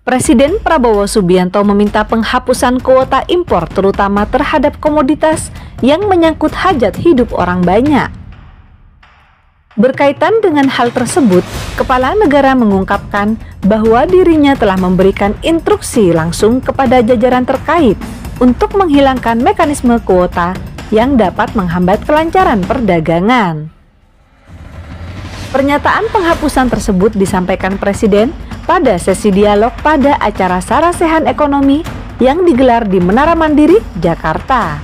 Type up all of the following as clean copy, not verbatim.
Presiden Prabowo Subianto meminta penghapusan kuota impor terutama terhadap komoditas yang menyangkut hajat hidup orang banyak. Berkaitan dengan hal tersebut, Kepala Negara mengungkapkan bahwa dirinya telah memberikan instruksi langsung kepada jajaran terkait untuk menghilangkan mekanisme kuota yang dapat menghambat kelancaran perdagangan. Pernyataan penghapusan tersebut disampaikan Presiden pada sesi dialog pada acara Sarasehan Ekonomi yang digelar di Menara Mandiri, Jakarta.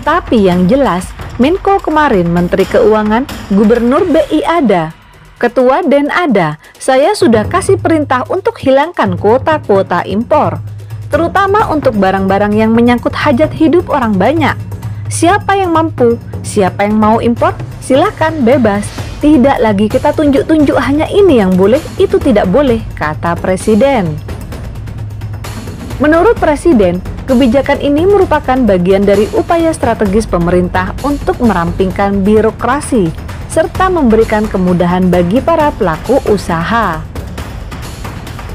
Tapi yang jelas, Menko kemarin Menteri Keuangan, Gubernur BI ada, Ketua DEN ada, saya sudah kasih perintah untuk hilangkan kuota-kuota impor, terutama untuk barang-barang yang menyangkut hajat hidup orang banyak. Siapa yang mampu, siapa yang mau impor, silakan bebas. Tidak lagi kita tunjuk-tunjuk hanya ini yang boleh, itu tidak boleh, kata Presiden. Menurut Presiden, kebijakan ini merupakan bagian dari upaya strategis pemerintah untuk merampingkan birokrasi serta memberikan kemudahan bagi para pelaku usaha.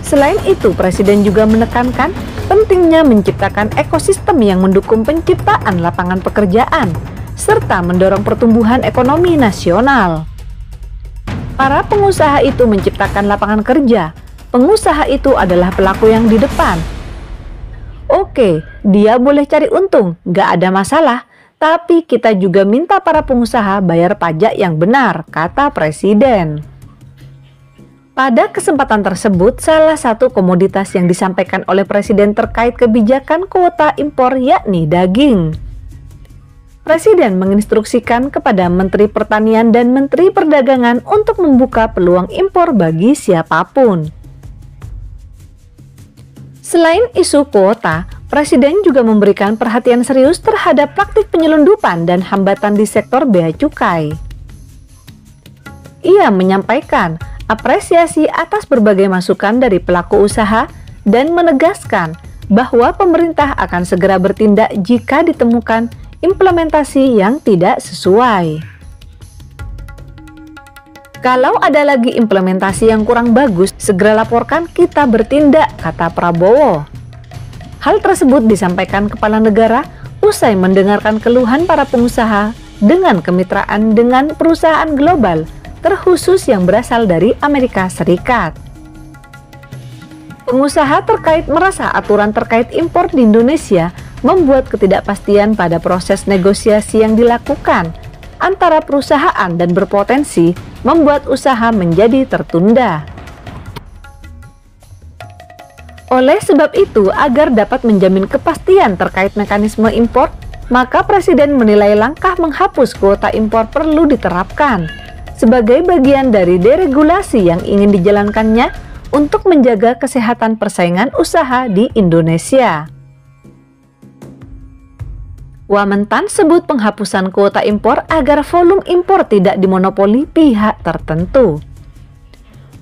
Selain itu, Presiden juga menekankan pentingnya menciptakan ekosistem yang mendukung penciptaan lapangan pekerjaan serta mendorong pertumbuhan ekonomi nasional. Para pengusaha itu menciptakan lapangan kerja. Pengusaha itu adalah pelaku yang di depan. Oke, dia boleh cari untung, nggak ada masalah. Tapi kita juga minta para pengusaha bayar pajak yang benar, kata Presiden. Pada kesempatan tersebut, salah satu komoditas yang disampaikan oleh Presiden terkait kebijakan kuota impor yakni daging. Presiden menginstruksikan kepada Menteri Pertanian dan Menteri Perdagangan untuk membuka peluang impor bagi siapapun. Selain isu kuota, Presiden juga memberikan perhatian serius terhadap praktik penyelundupan dan hambatan di sektor bea cukai. Ia menyampaikan apresiasi atas berbagai masukan dari pelaku usaha dan menegaskan bahwa pemerintah akan segera bertindak jika ditemukan implementasi yang tidak sesuai. Kalau ada lagi implementasi yang kurang bagus, segera laporkan, kita bertindak, kata Prabowo. Hal tersebut disampaikan Kepala Negara usai mendengarkan keluhan para pengusaha dengan kemitraan dengan perusahaan global, terkhusus yang berasal dari Amerika Serikat. Pengusaha terkait merasa aturan terkait impor di Indonesia membuat ketidakpastian pada proses negosiasi yang dilakukan antara perusahaan dan berpotensi membuat usaha menjadi tertunda. Oleh sebab itu, agar dapat menjamin kepastian terkait mekanisme impor, maka Presiden menilai langkah menghapus kuota impor perlu diterapkan sebagai bagian dari deregulasi yang ingin dijalankannya untuk menjaga kesehatan persaingan usaha di Indonesia. Wamentan sebut penghapusan kuota impor agar volume impor tidak dimonopoli pihak tertentu.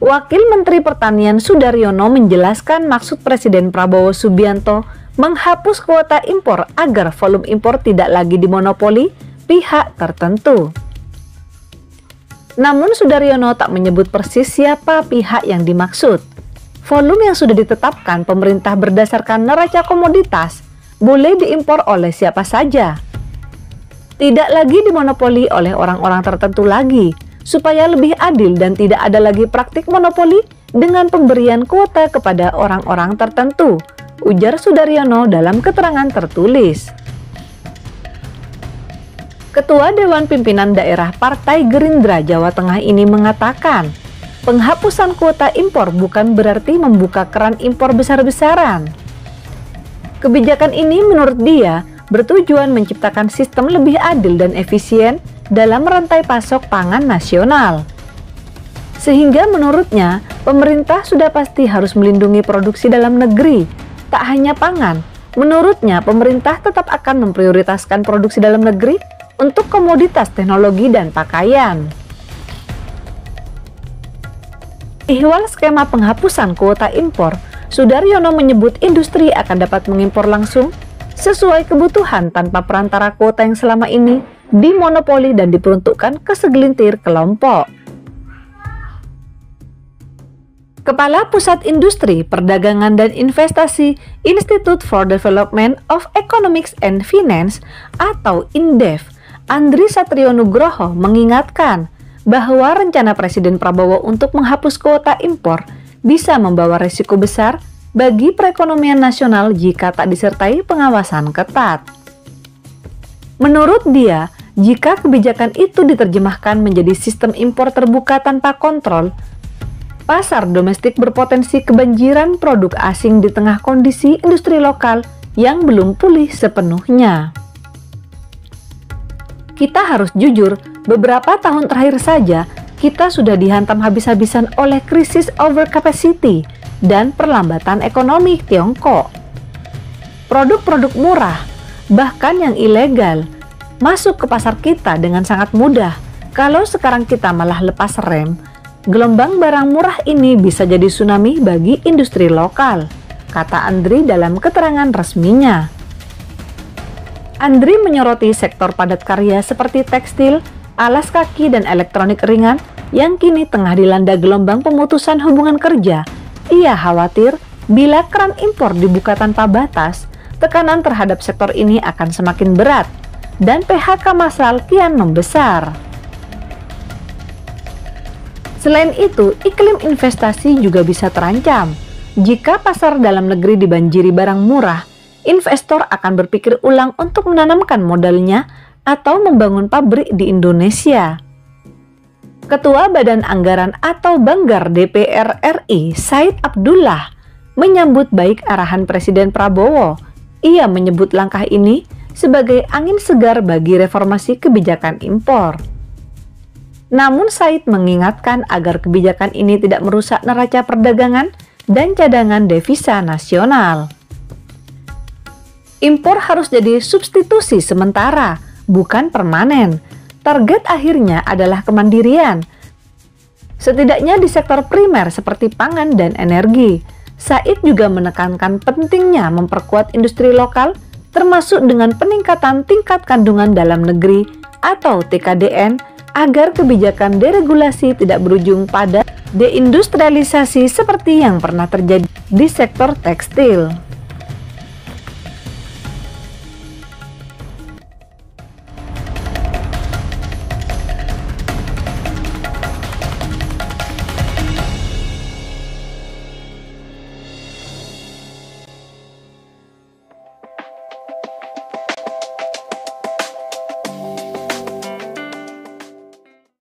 Wakil Menteri Pertanian Sudaryono menjelaskan maksud Presiden Prabowo Subianto menghapus kuota impor agar volume impor tidak lagi dimonopoli pihak tertentu. Namun Sudaryono tak menyebut persis siapa pihak yang dimaksud. Volume yang sudah ditetapkan pemerintah berdasarkan neraca komoditas boleh diimpor oleh siapa saja. Tidak lagi dimonopoli oleh orang-orang tertentu lagi, supaya lebih adil dan tidak ada lagi praktik monopoli dengan pemberian kuota kepada orang-orang tertentu, ujar Sudaryono dalam keterangan tertulis. Ketua Dewan Pimpinan Daerah Partai Gerindra Jawa Tengah ini mengatakan, penghapusan kuota impor bukan berarti membuka keran impor besar-besaran. Kebijakan ini menurut dia bertujuan menciptakan sistem lebih adil dan efisien dalam rantai pasok pangan nasional. Sehingga menurutnya, pemerintah sudah pasti harus melindungi produksi dalam negeri, tak hanya pangan. Menurutnya, pemerintah tetap akan memprioritaskan produksi dalam negeri untuk komoditas teknologi dan pakaian. Ihwal skema penghapusan kuota impor, Sudaryono menyebut industri akan dapat mengimpor langsung sesuai kebutuhan tanpa perantara kuota yang selama ini dimonopoli dan diperuntukkan ke segelintir kelompok. Kepala Pusat Industri, Perdagangan dan Investasi Institute for Development of Economics and Finance atau INDEF, Andri Satrio Nugroho mengingatkan bahwa rencana Presiden Prabowo untuk menghapus kuota impor bisa membawa risiko besar bagi perekonomian nasional jika tak disertai pengawasan ketat. Menurut dia, jika kebijakan itu diterjemahkan menjadi sistem impor terbuka tanpa kontrol, pasar domestik berpotensi kebanjiran produk asing di tengah kondisi industri lokal yang belum pulih sepenuhnya. Kita harus jujur, beberapa tahun terakhir saja kita sudah dihantam habis-habisan oleh krisis overcapacity dan perlambatan ekonomi Tiongkok. Produk-produk murah, bahkan yang ilegal, masuk ke pasar kita dengan sangat mudah. Kalau sekarang kita malah lepas rem, gelombang barang murah ini bisa jadi tsunami bagi industri lokal, kata Andri dalam keterangan resminya. Andri menyoroti sektor padat karya seperti tekstil, alas kaki, dan elektronik ringan yang kini tengah dilanda gelombang pemutusan hubungan kerja. Ia khawatir bila keran impor dibuka tanpa batas, tekanan terhadap sektor ini akan semakin berat dan PHK massal kian membesar. Selain itu, iklim investasi juga bisa terancam. Jika pasar dalam negeri dibanjiri barang murah, investor akan berpikir ulang untuk menanamkan modalnya atau membangun pabrik di Indonesia. Ketua Badan Anggaran atau Banggar DPR RI, Said Abdullah, menyambut baik arahan Presiden Prabowo. Ia menyebut langkah ini sebagai angin segar bagi reformasi kebijakan impor. Namun Said mengingatkan agar kebijakan ini tidak merusak neraca perdagangan dan cadangan devisa nasional. Impor harus jadi substitusi sementara, bukan permanen. Target akhirnya adalah kemandirian, setidaknya di sektor primer seperti pangan dan energi. Said juga menekankan pentingnya memperkuat industri lokal, termasuk dengan peningkatan tingkat kandungan dalam negeri atau TKDN, agar kebijakan deregulasi tidak berujung pada deindustrialisasi seperti yang pernah terjadi di sektor tekstil.